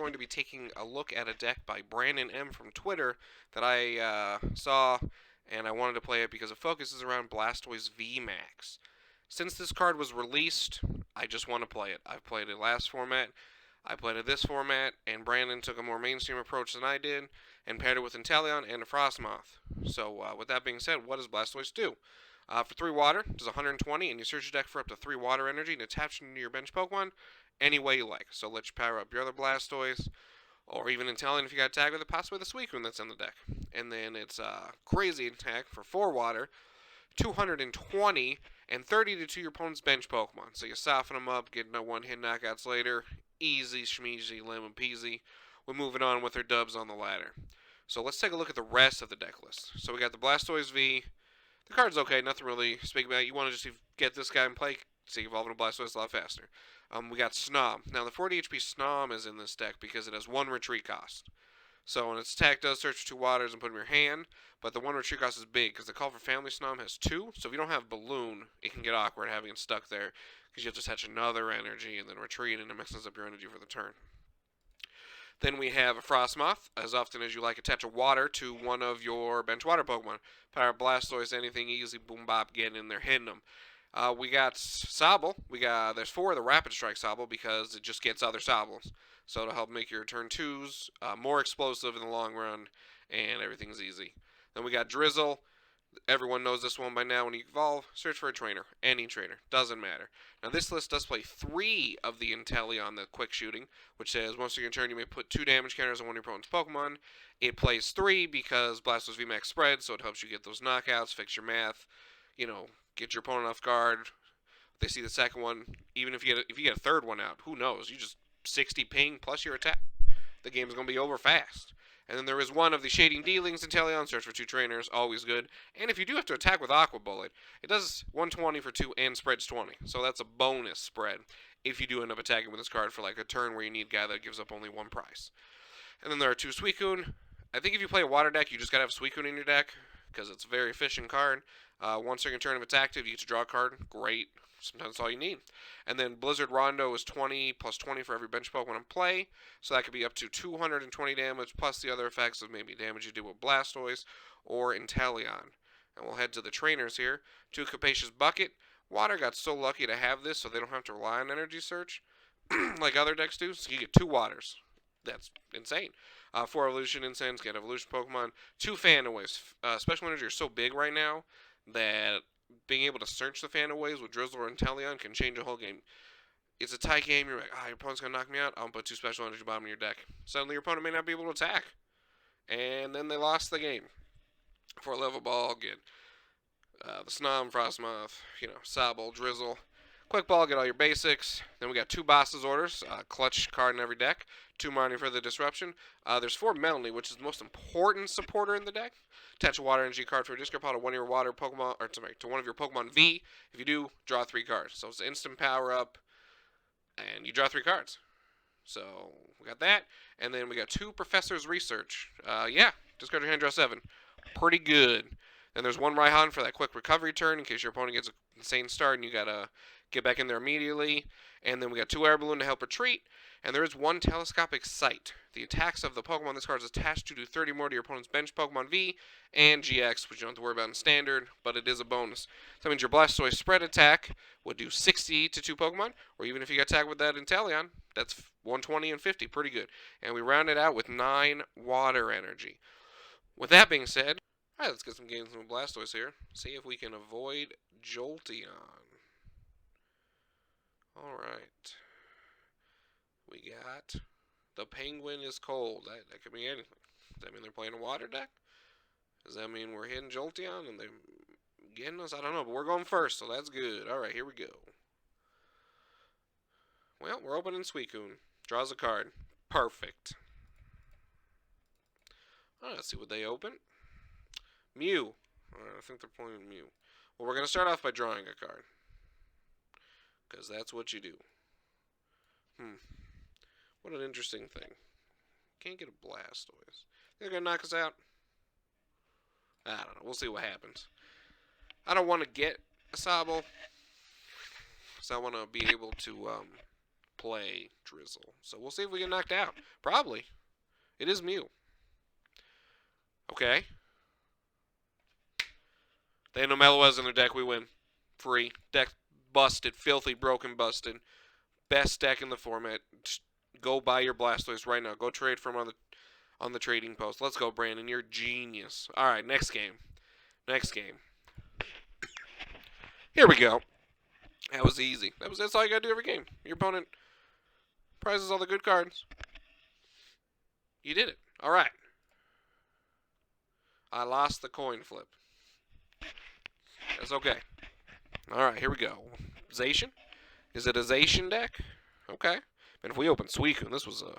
going to be taking a look at a deck by Brandon M. from Twitter that I saw, and I wanted to play it because it focuses around Blastoise VMAX. Since this card was released, I just want to play it. I've played it last format, I played it this format, and Brandon took a more mainstream approach than I did, and paired it with Inteleon and a Frosmoth. So, with that being said, what does Blastoise do? For 3 water, it does 120, and you search your deck for up to 3 water energy and attach it to your bench Pokemon any way you like. So let you power up your other Blastoise, or even Inteleon if you got attack with it, possibly the Suicune that's in the deck. And then it's crazy attack for 4 water, 220, and 30 to your opponent's bench Pokemon. So you soften them up, get no one-hit knockouts later. Easy, schmeezy, lemon peasy. We're moving on with our dubs on the ladder. So let's take a look at the rest of the deck list. So we got the Blastoise V. The card's okay, nothing really to speak about. You want to just get this guy in play, so you evolve into Blastoise a lot faster. We got Snom. Now, the 40 HP Snom is in this deck because it has 1 retreat cost. So when its attack does search for 2 waters and put them in your hand, but the 1 retreat cost is big because the Call for Family Snom has 2. So if you don't have Balloon, it can get awkward having it stuck there because you have to attach another energy and then retreat, and it messes up your energy for the turn. Then we have a Frosmoth. As often as you like, attach a water to one of your bench water Pokemon. Power Blastoise, anything easy, boom bop, get in there, hitting them. We got Sobble. There's 4 of the Rapid Strike Sobble because it just gets other Sobbles. So to help make your turn 2s more explosive in the long run, and everything's easy. Then we got Drizzile. Everyone knows this one by now. When you evolve, search for a trainer. Any trainer. Doesn't matter. Now, this list does play 3 of the Inteleon, the quick shooting, which says once your turn, you may put 2 damage counters on one of your opponent's Pokemon. It plays 3 because Blastoise VMAX spreads, so it helps you get those knockouts, fix your math, get your opponent off guard. If they see the second one, even if you get a third one out, who knows? You just 60 ping plus your attack. The game's going to be over fast. And then there is one of the Shading Dealings Inteleon, search for 2 trainers, always good. And if you do have to attack with Aqua Bullet, it does 120 for 2 and spreads 20. So that's a bonus spread if you do end up attacking with this card for like a turn where you need a guy that gives up only 1 price. And then there are 2 Suicune. I think if you play a water deck, you just got to have Suicune in your deck because it's a very efficient card. Once during a turn if it's active, you get to draw a card. Great. Sometimes that's all you need. And then Blizzard Rondo is 20 plus 20 for every bench Pokemon in play. So that could be up to 220 damage plus the other effects of maybe damage you do with Blastoise or Inteleon. And we'll head to the trainers here. 2 Capacious Bucket. Water got so lucky to have this so they don't have to rely on energy search like other decks do. So you get 2 waters. That's insane. 4 Evolution Incense, get Evolution Pokemon. 2 Fan of Waves. Special energy are so big right now that being able to search the Fan of Waves with Drizzile or Inteleon can change a whole game. It's a tight game. You're like, your opponent's going to knock me out. I'll put 2 special energy bottom of your deck. Suddenly your opponent may not be able to attack. And then they lost the game. For Level Ball, get the Snom, Frosmoth, Sobble, Drizzile. Quick Ball, get all your basics. Then we got 2 Boss's Orders, clutch card in every deck. 2 Marnie for the disruption. There's 4 Melony, which is the most important supporter in the deck. Attach a water energy card for a discard pile to one of your water Pokemon, to one of your Pokemon V. If you do, draw 3 cards. So it's an instant power up, and you draw 3 cards. So we got that, and then we got 2 Professor's Research. Discard your hand, draw 7. Pretty good. Then there's 1 Raihan for that quick recovery turn in case your opponent gets an insane start and you gotta get back in there immediately. And then we got 2 Air Balloon to help retreat. And there is 1 Telescopic Sight. The attacks of the Pokemon this card is attached to do 30 more to your opponent's bench Pokemon V and GX, which you don't have to worry about in Standard, but it is a bonus. So that means your Blastoise spread attack would do 60 to 2 Pokemon, or even if you get attacked with that Inteleon, that's 120 and 50, pretty good. And we round it out with 9 water energy. With that being said, alright, let's get some games with Blastoise here. See if we can avoid Jolteon. Alright. We got the Penguin is cold. That could be anything. Does that mean they're playing a water deck? Does that mean we're hitting Jolteon and they're getting us? I don't know, but we're going first, so that's good. Alright, here we go. Well, we're opening Suicune. Draws a card. Perfect. Alright, let's see what they open. Mew. Alright, I think they're playing Mew. Well, we're going to start off by drawing a card. Because that's what you do. What an interesting thing. Can't get a Blastoise. They're going to knock us out? I don't know. We'll see what happens. I don't want to get a Sobble. So I want to be able to play Drizzile. So we'll see if we get knocked out. Probably. It is Mew. Okay. They have no Mellows in their deck. We win. Free. Deck busted. Filthy, broken, busted. Best deck in the format. Just go buy your Blastoise right now. Go trade from on the trading post. Let's go, Brandon. You're a genius. All right, next game. Next game. Here we go. That was easy. That's all you got to do every game. Your opponent prizes all the good cards. You did it. All right. I lost the coin flip. That's okay. All right, here we go. Zacian? Is it a Zacian deck? Okay. And if we open Suicune, this was a...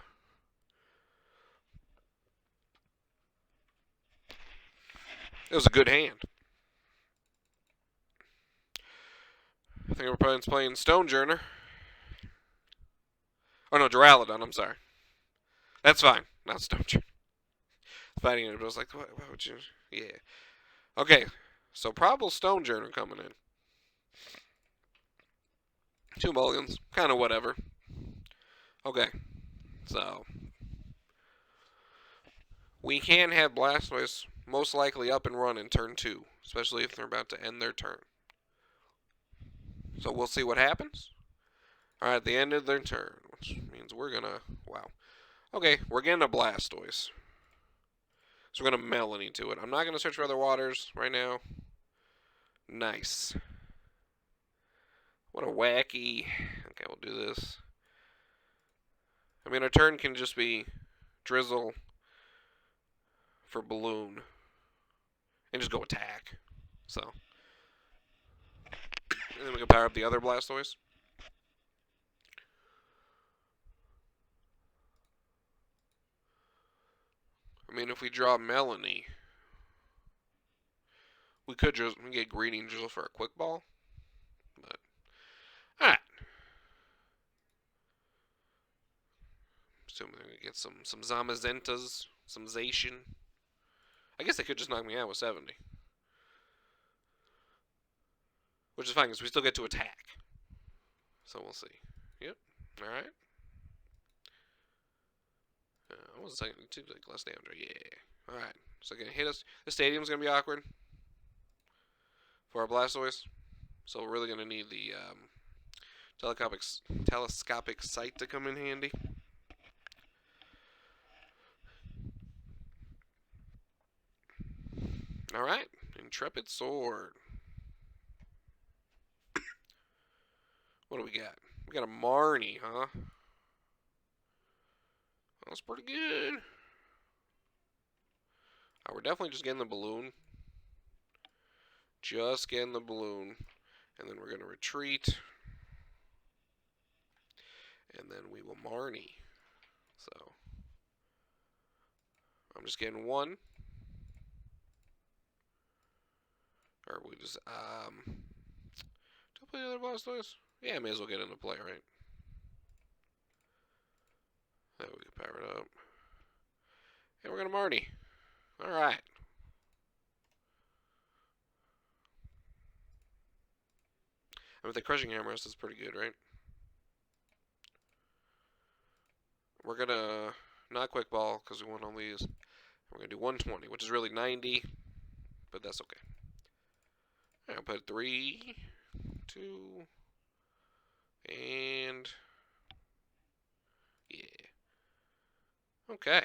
It was a good hand. I think our opponent's playing Stonejourner. Oh, no, Duraludon, I'm sorry. That's fine. Not Stonejourner. Fighting it, but I was like, what would you... Yeah. Okay, so probable Stonejourner coming in. 2 mulligans. Kind of whatever. Okay. So. We can have Blastoise most likely up and run in turn 2. Especially if they're about to end their turn. So we'll see what happens. Alright, at the end of their turn. Which means we're gonna... Wow. Okay, we're getting a Blastoise. So we're going to Melony to it. I'm not going to search for other waters right now. Nice. What a wacky... Okay, we'll do this. I mean, our turn can just be Drizzile for Balloon. And just go attack. So. And then we can power up the other Blastoise. I mean, if we draw Melony, we could just get Greeting Drizzle for a quick ball. But, alright. Assuming we get some Zamazentas, some Zacian. I guess they could just knock me out with 70. Which is fine, because we still get to attack. So we'll see. Yep. Alright. What was the second? It seems like less damage. Yeah. Alright. So gonna hit us. The stadium's gonna be awkward for our Blastoise. So we're really gonna need the telescopic sight to come in handy. Alright. Intrepid Sword. What do we got? We got a Marnie, huh? That's pretty good. We're definitely just getting the balloon. Just getting the balloon. And then we're going to retreat. And then we will Marnie. So. I'm just getting one. Or we just, do I play the other Blastoise? Yeah, I may as well get into play, right? There we can power it up. And we're going to Marnie. Alright. I mean, the Crushing Hammer is pretty good, right? We're going to not Quick Ball because we want all these. We're going to do 120, which is really 90. But that's okay. I'll put 3, 2, and... Yeah. Okay.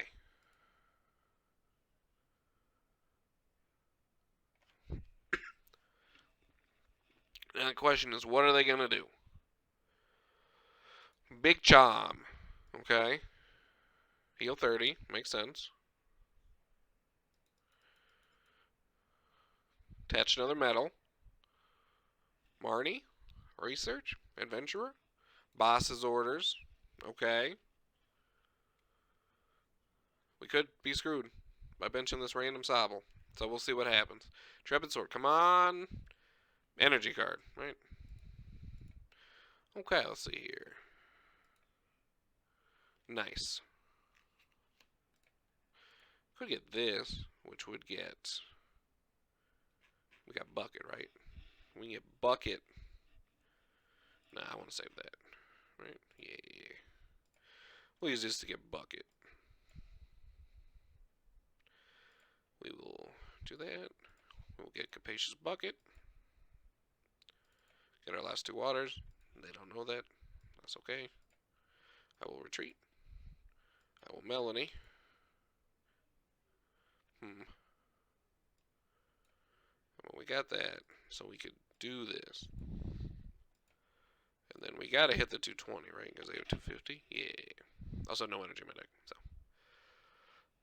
Now the question is, what are they going to do? Big Chom. Okay. Heal 30. Makes sense. Attach another metal. Marnie. Research. Adventurer. Boss's orders. Okay. We could be screwed by benching this random Sobble. So we'll see what happens. Intrepid Sword. Come on. Energy card, right? Okay, let's see here. Nice. Could get this, which would get... We got Bucket, right? We can get Bucket. Nah, I want to save that. right? Yeah. We'll use this to get Bucket. We will do that. We'll get Capacious Bucket. Get our last 2 waters. They don't know that. That's okay. I will retreat. I will Melony. Well, we got that, so we could do this. And then we gotta hit the 220, right? Because they have 250. Yeah. Also, no energy in my deck. So,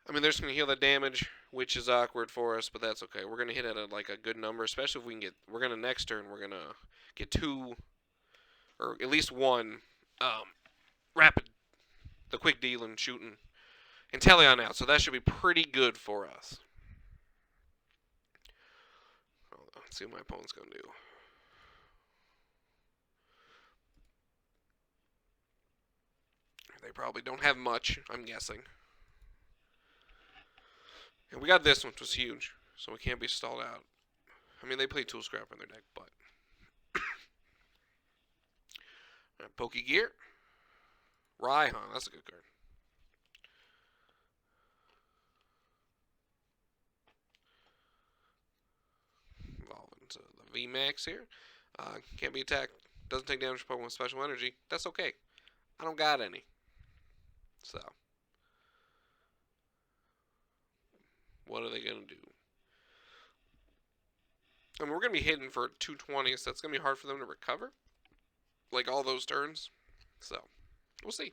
I mean, they're just gonna heal that damage, which is awkward for us, but that's okay. We're gonna hit at a good number, especially if we can get. We're gonna next turn. We're gonna get 2, or at least 1, rapid, the quick dealing, shooting, Inteleon out. So that should be pretty good for us. Let's see what my opponent's gonna do. They probably don't have much, I'm guessing. And we got this one, which was huge, so we can't be stalled out. I mean, they play Tool Scrap in their deck, but... Pokegear. Raihan, that's a good card. Evolve into the VMAX here. Can't be attacked. Doesn't take damage from Pokemon with special energy. That's okay. I don't got any. So, what are they going to do? I mean, we're going to be hitting for 220, so it's going to be hard for them to recover. Like all those turns. So, we'll see.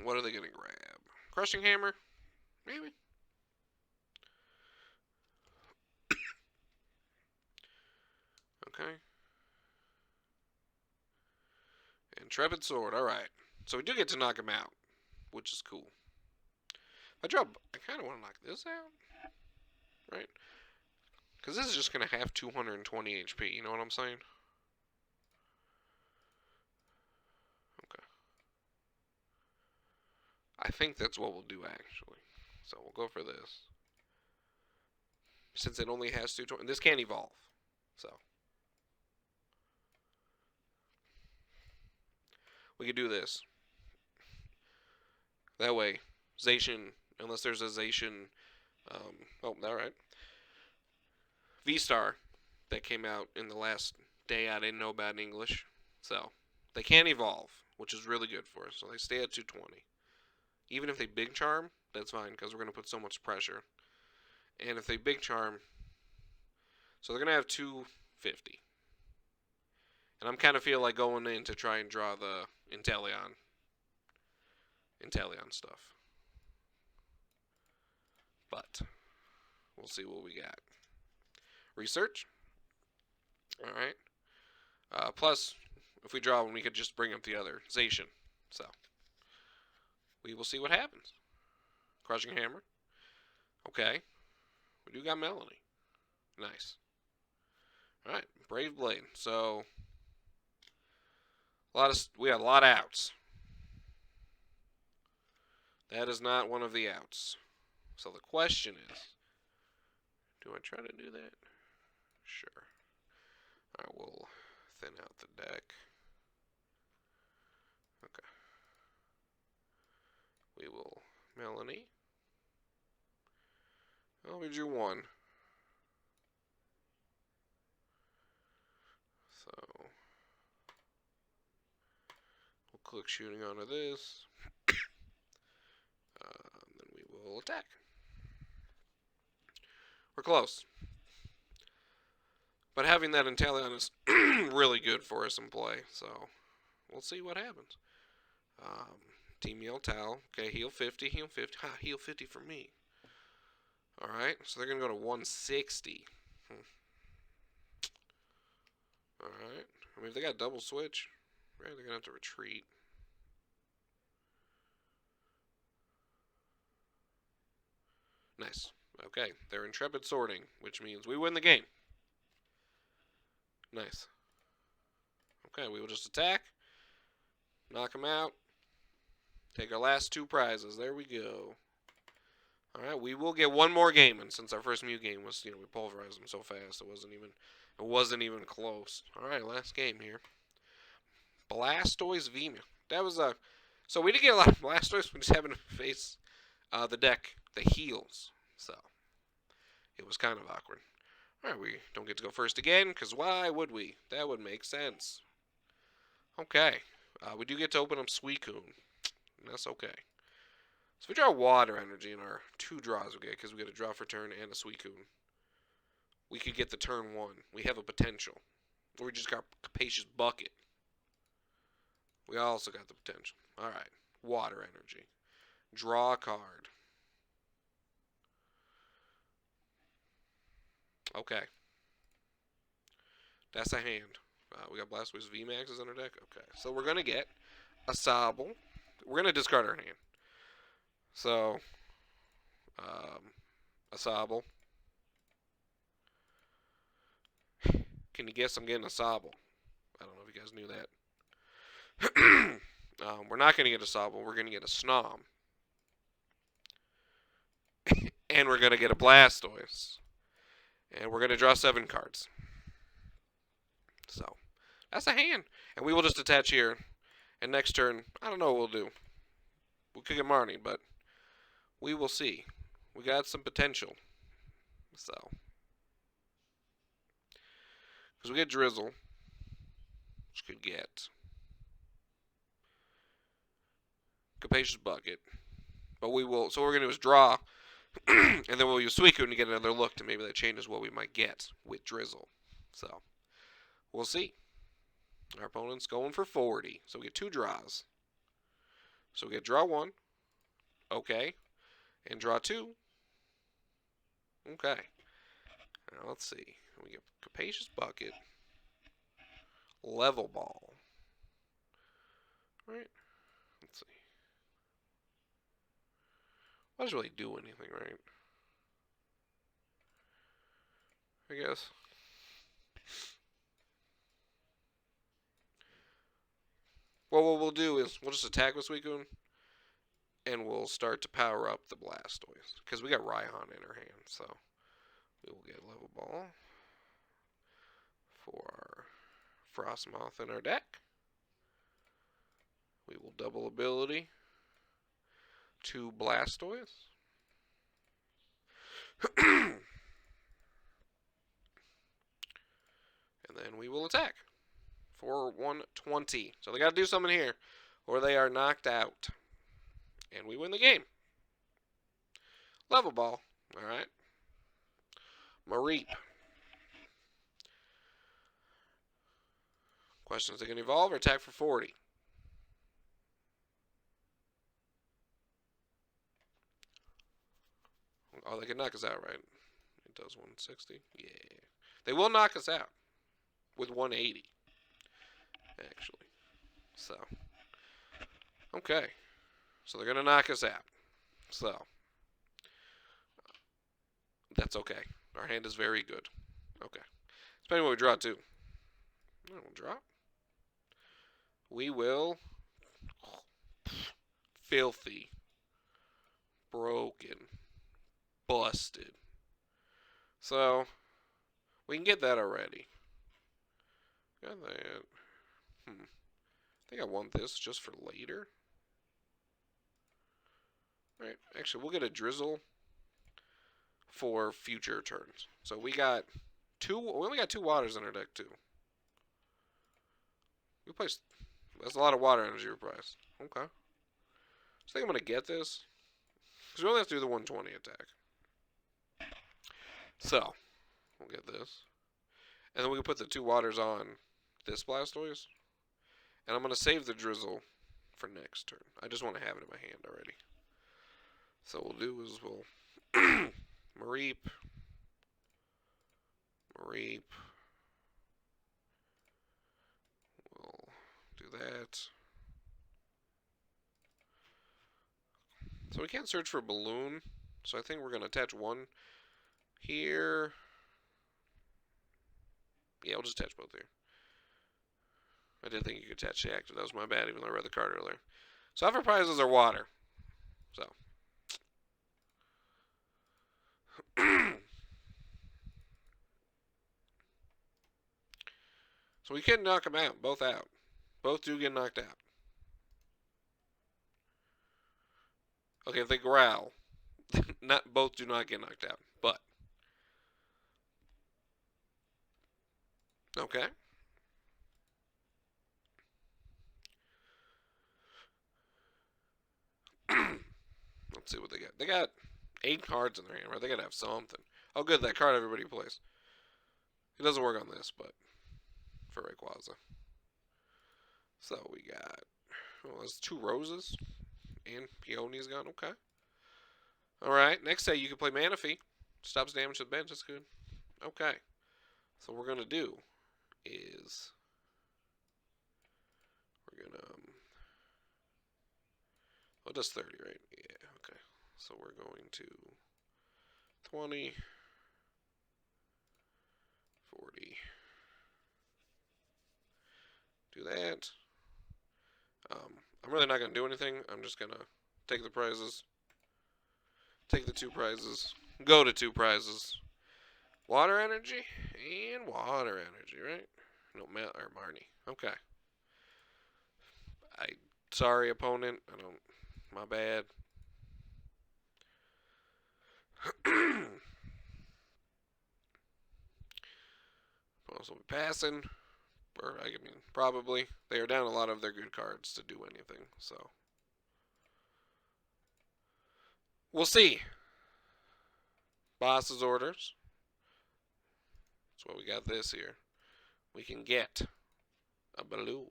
What are they going to grab? Crushing Hammer? Maybe. Okay. Intrepid Sword, alright. So we do get to knock him out, which is cool. I kind of want to knock this out, right? Because this is just going to have 220 HP, you know what I'm saying? Okay. I think that's what we'll do, actually. So we'll go for this. Since it only has 220, this can't evolve, so. We could do this. That way, Zacian, unless there's a Zacian, oh, alright. V-Star that came out in the last day I didn't know about in English. So, they can't evolve, which is really good for us. So they stay at 220. Even if they Big Charm, that's fine, because we're going to put so much pressure. And if they Big Charm, so they're going to have 250. And I'm kind of feel like going in to try and draw the Inteleon stuff. But we'll see what we got. Research. Alright. Plus, if we draw one, we could just bring up the other Zacian. So, we will see what happens. Crushing Hammer. Okay. We do got Melony. Nice. Alright, Brave Blade. So, we have a lot of outs. That is not one of the outs. So the question is, do I try to do that? Sure. I will thin out the deck. Okay. We will Melony. Oh, we drew 1. So we'll click shooting onto this. Then we will attack. We're close. But having that Inteleon is really good for us in play, so we'll see what happens. Team Yell Tal. Okay, heal 50, heal 50. Ha, heal 50 for me. Alright, so they're going to go to 160. Alright. I mean, if they got double switch, right, they're going to have to retreat. Nice. Okay, they're Intrepid Sorting, which means we win the game. Nice. Okay, we will just attack. Knock them out. Take our last 2 prizes. There we go. Alright, we will get one more game, and since our first Mew game was, we pulverized them so fast, it wasn't even It wasn't even close. Alright, last game here. Blastoise VMAX. That was a... So we didn't get a lot of Blastoise. We just happened to face the deck, the heels. So, it was kind of awkward. Alright, we don't get to go first again, because why would we? That would make sense. Okay. We do get to open up Suicune. That's okay. So we draw Water Energy in our 2 draws we get, because we get a draw for turn and a Suicune. We could get the turn 1. We have a potential. Or we just got Capacious Bucket. We also got the potential. Alright. Water Energy. Draw a card. Okay. That's a hand. We got Blastoise VMAX on our deck. Okay. So we're going to get a Sobble. We're going to discard our hand. So, a Sobble. Can you guess I'm getting a Sobble? I don't know if you guys knew that. We're not going to get a Sobble. We're going to get a Snom. And we're going to get a Blastoise. And we're going to draw 7 cards. So, that's a hand. And we will just attach here. And next turn, I don't know what we'll do. We could get Marnie, but we will see. We got some potential. So, because we get Drizzile, which could get Capacious Bucket. But we will, so what we're going to do is draw, and then we'll use Suicune to get another look to maybe that changes what we might get with Drizzile. So, we'll see. Our opponent's going for 40. So we get 2 draws. So we get draw 1. Okay. And draw 2. Okay. Now let's see. We get Capacious Bucket. Level Ball. Right. Let's see. What doesn't really do anything, right? I guess. Well, what we'll do is we'll just attack with Suicune, and we'll start to power up the Blastoise. Because we got Raihan in our hand, so we will get Level Ball for our Frosmoth in our deck. We will double ability to Blastoise. And then we will attack for 120. So they got to do something here, or they are knocked out. And we win the game. Level Ball. Alright. Mareep. Questions: they can evolve or attack for 40. Oh, they can knock us out, right? It does 160. Yeah. They will knock us out with 180. Actually. So. Okay. So they're going to knock us out. So. That's okay. Our hand is very good. Okay. Depending on what we draw, too. We'll drop. We will. Filthy. Broken. Busted. So, we can get that already. Got that. I think I want this just for later. Alright, actually, we'll get a Drizzile for future turns. So we got we only got 2 waters in our deck, too. We placed, that's a lot of water energy repriced. Okay. So I think I'm going to get this. Because we only have to do the 120 attack. So, we'll get this. And then we can put the 2 waters on this Blastoise. And I'm going to save the Drizzile for next turn. I just want to have it in my hand already. So what we'll do is we'll Mareep. We'll do that. So we can't search for a balloon. So I think we're going to attach 1 here. Yeah, we'll just attach both here. I did think you could attach the active. That was my bad, even though I read the card earlier. So offer prizes are water. So. So we can knock them out. Both out. Both do get knocked out. Okay, if they growl, both do not get knocked out. But okay. Let's see what they got. They got 8 cards in their hand, right? They gotta have something. Oh, good, that card everybody plays. It doesn't work on this, but for Rayquaza. So we got, well, there's 2 roses, and Peony's gone. Okay. All right. Next day you can play Manaphy. Stops damage to the bench. That's good. Okay. So what we're gonna do is we're gonna well, it does 30, right? Yeah. Okay. So we're going to 20, 40. Do that. I'm really not going to do anything. I'm just going to take the prizes. Take the 2 prizes. Go to 2 prizes. Water energy and water energy, right? No, or Marnie. Okay. Sorry, opponent. My bad. Also be passing. Or, I mean, probably. They are down a lot of their good cards to do anything, so. We'll see. Boss's orders. That's what we got this here. We can get a balloon.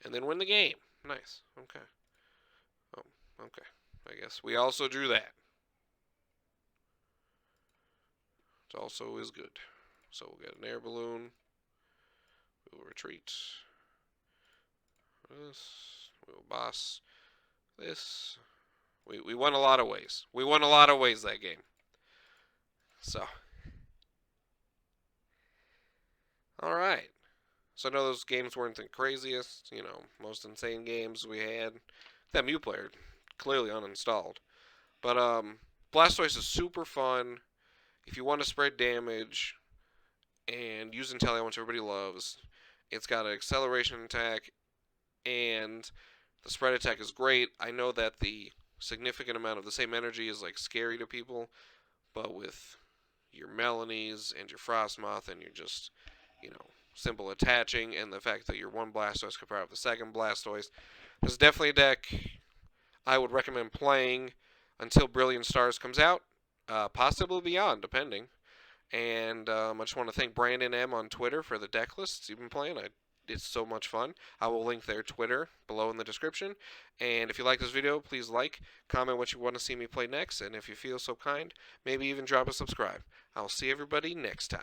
And then win the game. Nice. Okay. Oh, okay. I guess we also drew that. It also is good. So we'll get an air balloon. We'll retreat. This. We'll boss this. We won a lot of ways. We won a lot of ways that game. So. Alright. So I know those games weren't the craziest, you know, most insane games we had. That Mew player, clearly uninstalled. But Blastoise is super fun. If you want to spread damage and use Inteleon, which everybody loves, it's got an acceleration attack, and the spread attack is great. I know that the significant amount of the same energy is like scary to people, but with your Melonies and your Frosmoth and your just, you know, simple attaching, and the fact that your one Blastoise could power up the second Blastoise, this is definitely a deck I would recommend playing until Brilliant Stars comes out, possibly beyond, depending. And I just want to thank Brandon M on Twitter for the deck lists you've been playing. It's so much fun. I will link their Twitter below in the description. And if you like this video, please like, comment what you want to see me play next, and if you feel so kind, maybe even drop a subscribe. I'll see everybody next time.